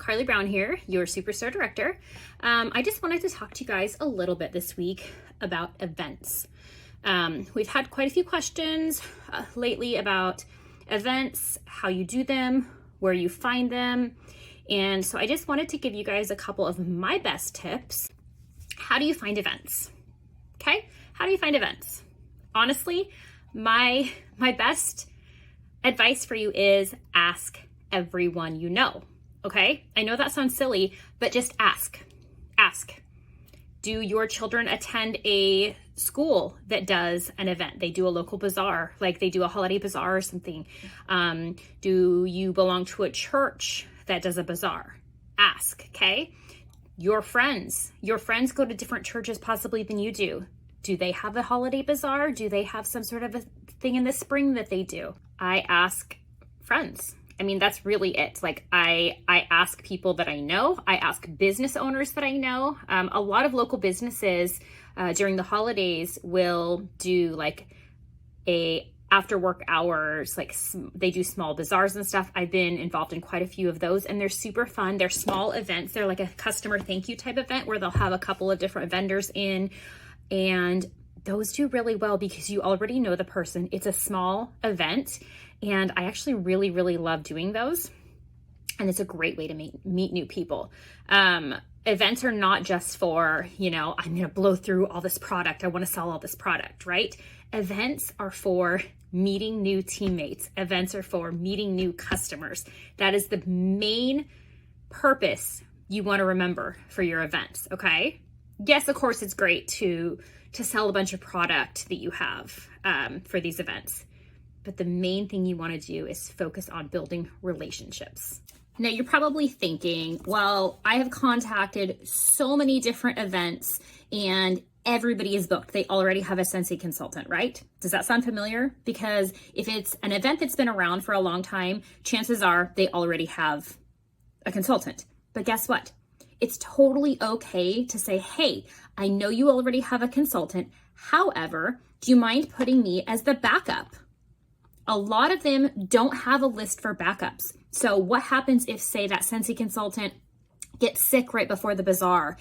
Karli Brown here, your Superstar Director. I just wanted to talk to you guys a little bit this week about events. We've had quite a few questions lately about events, how you do them, where you find them. And so I just wanted to give you guys a couple of my best tips. How do you find events? Okay, how do you find events? Honestly, my best advice for you is ask everyone you know. Okay, I know that sounds silly, but just ask. Ask. Do your children attend a school that does an event? They do a local bazaar, like they do a holiday bazaar or something. Do you belong to a church that does a bazaar? Ask, okay? Your friends go to different churches possibly than you do. Do they have a holiday bazaar? Do they have some sort of a thing in the spring that they do? I ask friends. I mean, that's really it. Like I ask people that I know. I ask business owners that I know. A lot of local businesses during the holidays will do like a after work hours, like they do small bazaars and stuff. I've been involved in quite a few of those and they're super fun. They're small events. They're like a customer thank you type event where they'll have a couple of different vendors in, and those do really well because you already know the person. It's a small event. And I actually really, really love doing those. And it's a great way to meet new people. Events are not just for, I'm going to blow through all this product. I want to sell all this product, right? Events are for meeting new teammates. Events are for meeting new customers. That is the main purpose you want to remember for your events, okay? Yes, of course, it's great to sell a bunch of product that you have for these events. But the main thing you want to do is focus on building relationships. Now you're probably thinking, well, I have contacted so many different events and everybody is booked. They already have a Scentsy consultant, right? Does that sound familiar? Because if it's an event that's been around for a long time, chances are they already have a consultant. But guess what? It's totally okay to say, hey, I know you already have a consultant. However, do you mind putting me as the backup? A lot of them don't have a list for backups. So what happens if, say, that Scentsy consultant gets sick right before the bazaar?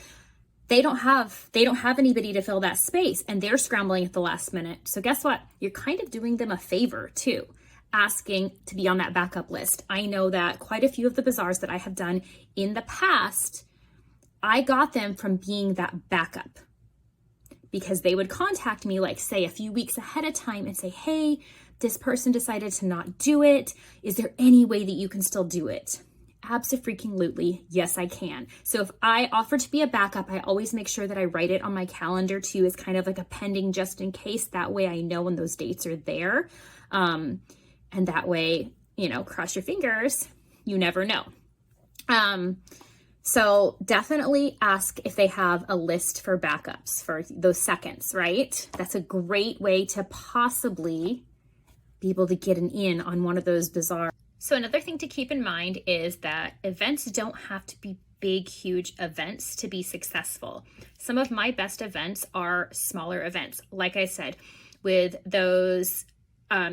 They don't have anybody to fill that space and they're scrambling at the last minute. So guess what? You're kind of doing them a favor too, asking to be on that backup list. I know that quite a few of the bazaars that I have done in the past, I got them from being that backup because they would contact me like, say, a few weeks ahead of time and say, hey, this person decided to not do it. Is there any way that you can still do it? Abso-freaking-lutely, yes, I can. So if I offer to be a backup, I always make sure that I write it on my calendar too as kind of like a pending just in case. That way I know when those dates are there. And that way, cross your fingers, you never know. So definitely ask if they have a list for backups for those seconds, right? That's a great way to possibly be able to get an in on one of those bazaars. So another thing to keep in mind is that events don't have to be big, huge events to be successful. Some of my best events are smaller events. Like I said, with those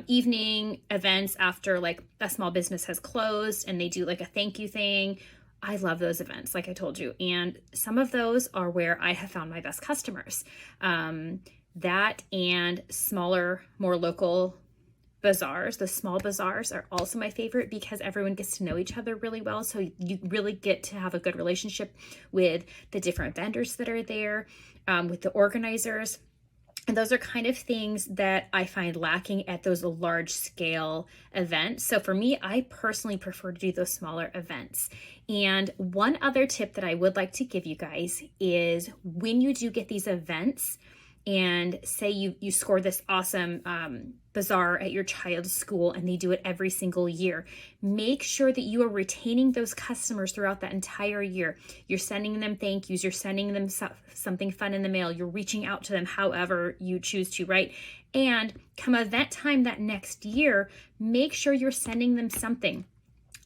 evening events after like a small business has closed and they do like a thank you thing. I love those events, like I told you. And some of those are where I have found my best customers. That and smaller, more local bazaars. The small bazaars are also my favorite because everyone gets to know each other really well. So you really get to have a good relationship with the different vendors that are there, with the organizers. And those are kind of things that I find lacking at those large scale events. So for me, I personally prefer to do those smaller events. And one other tip that I would like to give you guys is when you do get these events and say you score this awesome bazaar at your child's school and they do it every single year, make sure that you are retaining those customers throughout that entire year. You're sending them thank yous, you're sending them something fun in the mail, you're reaching out to them however you choose to, right? And come event time that next year, make sure you're sending them something.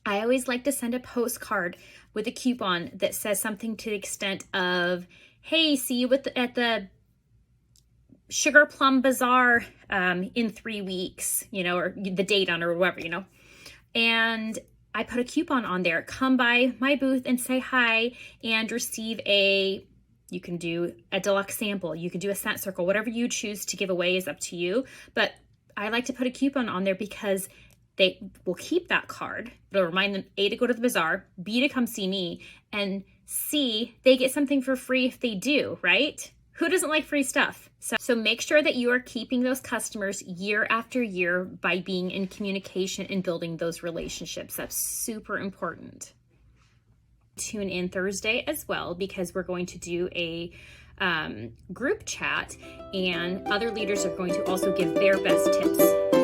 I always like to send a postcard with a coupon that says something to the extent of, hey, see you at the Sugar Plum Bazaar in 3 weeks, or the date on or whatever, and I put a coupon on there. Come by my booth and say hi and receive you can do a deluxe sample. You can do a scent circle. Whatever you choose to give away is up to you. But I like to put a coupon on there because they will keep that card. It'll remind them, A, to go to the bazaar, B, to come see me, and C, they get something for free if they do, right? Who doesn't like free stuff? So make sure that you are keeping those customers year after year by being in communication and building those relationships. That's super important. Tune in Thursday as well, because we're going to do a group chat, and other leaders are going to also give their best tips.